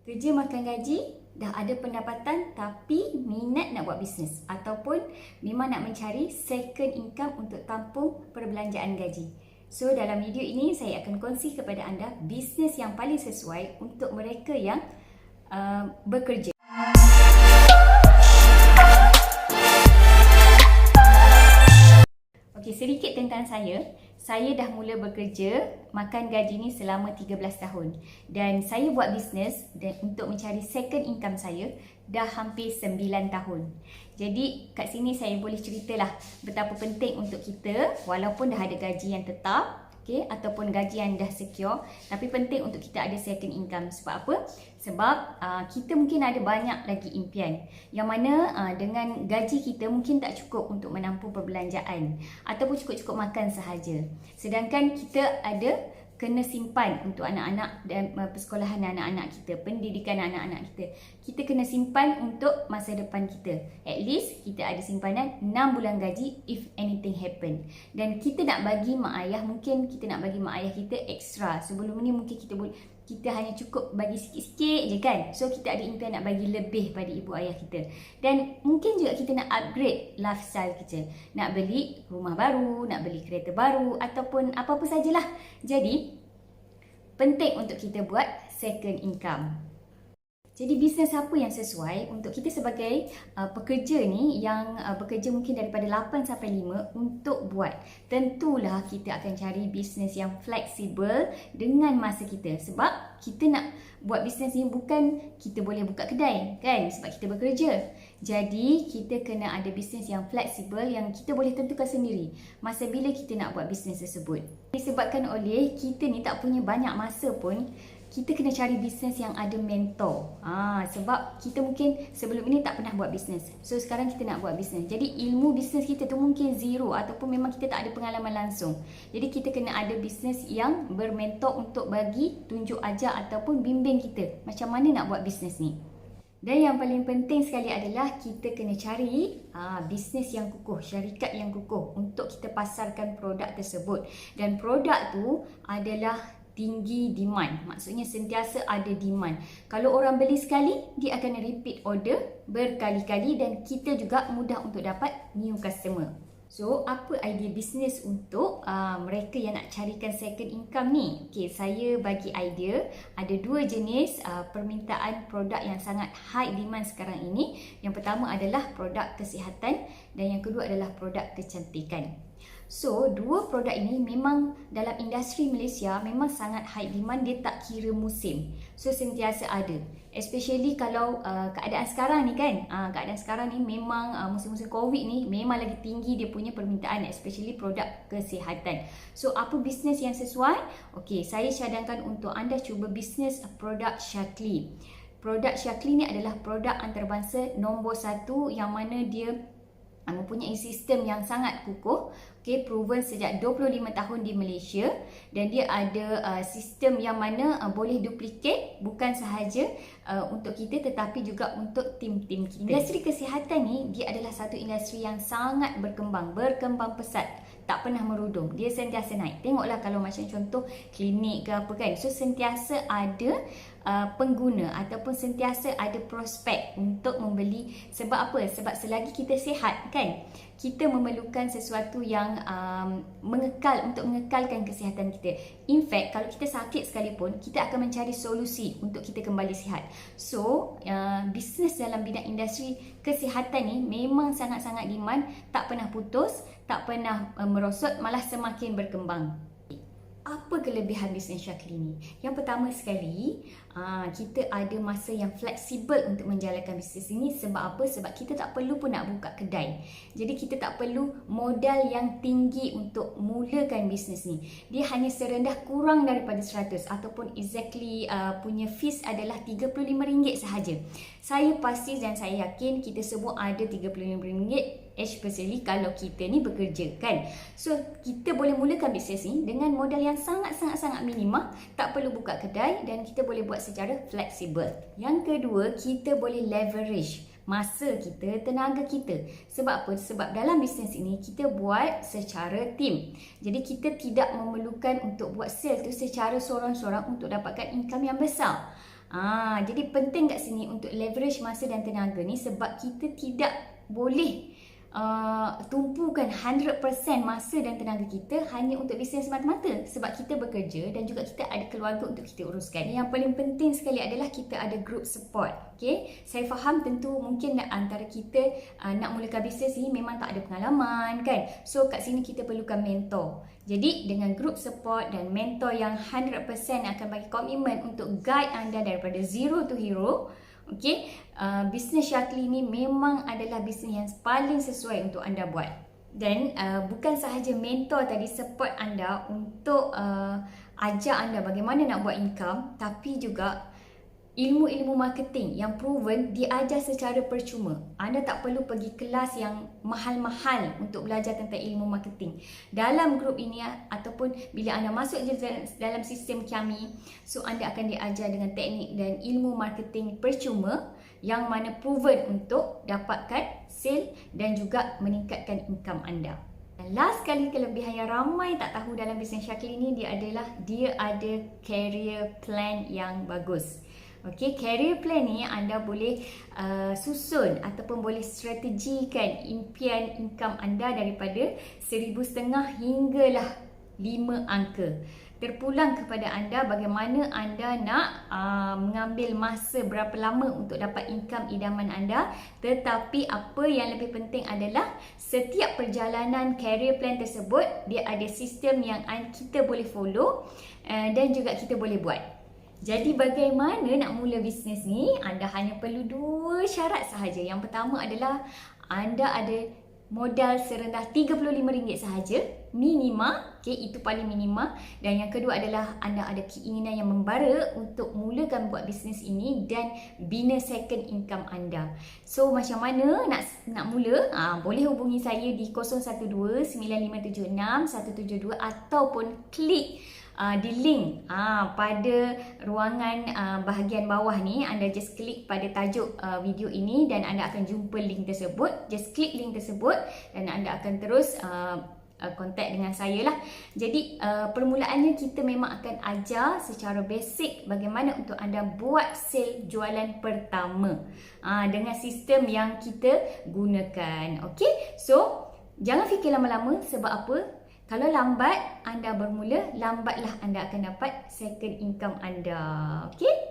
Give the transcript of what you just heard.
Kerja makan gaji, dah ada pendapatan tapi minat nak buat bisnes ataupun memang nak mencari second income untuk tampung perbelanjaan gaji. So dalam video ini saya akan kongsi kepada anda bisnes yang paling sesuai untuk mereka yang bekerja. Okey, sedikit tentang saya. Saya dah mula bekerja makan gaji ni selama 13 tahun. Dan saya buat bisnes untuk mencari second income saya dah hampir 9 tahun. Jadi kat sini saya boleh ceritalah betapa penting untuk kita walaupun dah ada gaji yang tetap, okay, ataupun gaji yang dah secure, tapi penting untuk kita ada second income. Sebab apa? Sebab kita mungkin ada banyak lagi impian yang mana dengan gaji kita mungkin tak cukup untuk menampung perbelanjaan ataupun cukup-cukup makan sahaja. Sedangkan kita ada kena simpan untuk anak-anak dan persekolahan anak-anak kita, pendidikan anak-anak kita. Kita kena simpan untuk masa depan kita. At least kita ada simpanan 6 bulan gaji if anything happen. Dan kita nak bagi mak ayah, mungkin kita nak bagi mak ayah kita extra. Sebelum ni mungkin kita hanya cukup bagi sikit-sikit je kan. So kita ada impian nak bagi lebih pada ibu ayah kita. Dan mungkin juga kita nak upgrade lifestyle kita. Nak beli rumah baru, nak beli kereta baru ataupun apa-apa sajalah. Jadi penting untuk kita buat second income. Jadi bisnes apa yang sesuai untuk kita sebagai pekerja ni yang bekerja mungkin daripada 8 sampai 5 untuk buat. Tentulah kita akan cari bisnes yang fleksibel dengan masa kita. Sebab kita nak buat bisnes ni bukan kita boleh buka kedai kan, sebab kita bekerja. Jadi kita kena ada bisnes yang fleksibel yang kita boleh tentukan sendiri masa bila kita nak buat bisnes tersebut. Disebabkan oleh kita ni tak punya banyak masa pun, kita kena cari bisnes yang ada mentor. Sebab kita mungkin sebelum ini tak pernah buat bisnes. So sekarang kita nak buat bisnes. Jadi ilmu bisnes kita tu mungkin zero ataupun memang kita tak ada pengalaman langsung. Jadi kita kena ada bisnes yang bermentor untuk bagi tunjuk ajar ataupun bimbing kita macam mana nak buat bisnes ni. Dan yang paling penting sekali adalah kita kena cari bisnes yang kukuh, syarikat yang kukuh untuk kita pasarkan produk tersebut. Dan produk tu adalah tinggi demand. Maksudnya sentiasa ada demand. Kalau orang beli sekali, dia akan repeat order berkali-kali dan kita juga mudah untuk dapat new customer. So, apa idea bisnes untuk mereka yang nak carikan second income ni? Okay, saya bagi idea ada 2 jenis permintaan produk yang sangat high demand sekarang ini. Yang pertama adalah produk kesihatan dan yang kedua adalah produk kecantikan. So, 2 produk ini memang dalam industri Malaysia memang sangat high demand, dia tak kira musim. So, sentiasa ada. Especially kalau keadaan sekarang ni kan, keadaan sekarang ni memang musim-musim COVID ni memang lagi tinggi dia punya permintaan, especially produk kesihatan. So, apa bisnes yang sesuai? Okey, saya cadangkan untuk anda cuba bisnes produk Shaklee. Produk Shaklee ni adalah produk antarabangsa nombor 1 yang mana dia mempunyai sistem yang sangat kukuh, proven sejak 25 tahun di Malaysia, dan dia ada sistem yang mana boleh duplicate bukan sahaja untuk kita tetapi juga untuk tim-tim kita. Industri kesihatan ni dia adalah satu industri yang sangat berkembang pesat, tak pernah merudum, dia sentiasa naik. Tengoklah kalau macam contoh klinik ke apa kan, so sentiasa ada pengguna ataupun sentiasa ada prospek untuk membeli. Sebab apa? Sebab selagi kita sihat kan, kita memerlukan sesuatu yang untuk mengekalkan kesihatan kita. In fact, kalau kita sakit sekalipun, kita akan mencari solusi untuk kita kembali sihat. So, bisnes dalam bidang industri kesihatan ni memang sangat-sangat demand, tak pernah putus, tak pernah merosot, malah semakin berkembang. Apa kelebihan bisnes Shaklee ni? Yang pertama sekali, kita ada masa yang fleksibel untuk menjalankan bisnes ini. Sebab apa? Sebab kita tak perlu pun nak buka kedai. Jadi kita tak perlu modal yang tinggi untuk mulakan bisnes ni. Dia hanya serendah kurang daripada 100 ataupun exactly punya fees adalah RM35 sahaja. Saya pasti dan saya yakin kita semua ada RM35 especially kalau kita ni bekerja kan. So kita boleh mulakan bisnes ni dengan modal yang sangat-sangat minima, tak perlu buka kedai dan kita boleh buat secara fleksibel. Yang kedua, kita boleh leverage masa kita, tenaga kita. Sebab apa? Sebab dalam bisnes ini kita buat secara tim. Jadi kita tidak memerlukan untuk buat sale tu secara sorang-sorang untuk dapatkan income yang besar. Jadi penting kat sini untuk leverage masa dan tenaga ni, sebab kita tidak boleh tumpukan 100% masa dan tenaga kita hanya untuk bisnes semata-mata, sebab kita bekerja dan juga kita ada keluarga untuk kita uruskan. Yang paling penting sekali adalah kita ada group support. Okay? Saya faham tentu mungkin antara kita nak mulakan bisnes ni memang tak ada pengalaman kan. So kat sini kita perlukan mentor. Jadi dengan group support dan mentor yang 100% akan bagi komitmen untuk guide anda daripada zero to hero. Okay, bisnes Syakli ni memang adalah bisnes yang paling sesuai untuk anda buat. Dan bukan sahaja mentor tadi support anda untuk ajar anda bagaimana nak buat income, tapi juga ilmu-ilmu marketing yang proven diajar secara percuma. Anda tak perlu pergi kelas yang mahal-mahal untuk belajar tentang ilmu marketing. Dalam grup ini ataupun bila anda masuk dalam sistem kami, so anda akan diajar dengan teknik dan ilmu marketing percuma yang mana proven untuk dapatkan sale dan juga meningkatkan income anda. Dan last kali kelebihan yang ramai tak tahu dalam bisnes Syakli ni, dia ada career plan yang bagus. Okay, career plan ni anda boleh susun ataupun boleh strategikan impian income anda daripada 1,500 hinggalah 5 angka. Terpulang kepada anda bagaimana anda nak mengambil masa berapa lama untuk dapat income idaman anda. Tetapi apa yang lebih penting adalah setiap perjalanan career plan tersebut dia ada sistem yang kita boleh follow dan juga kita boleh buat. Jadi bagaimana nak mula bisnes ni? Anda hanya perlu 2 syarat sahaja. Yang pertama adalah anda ada modal serendah RM35 sahaja, minima. Okay, itu paling minima. Dan yang kedua adalah anda ada keinginan yang membara untuk mulakan buat bisnes ini dan bina second income anda. So macam mana nak mula? Boleh hubungi saya di 012-9576-172 ataupun klik di link pada ruangan bahagian bawah ni. Anda just klik pada tajuk video ini dan anda akan jumpa link tersebut. Just klik link tersebut dan anda akan terus kontak dengan saya lah. Jadi permulaannya kita memang akan ajar secara basic bagaimana untuk anda buat sale jualan pertama dengan sistem yang kita gunakan. Okay, so jangan fikir lama-lama. Sebab apa? Kalau lambat anda bermula, lambatlah anda akan dapat second income anda. Okay?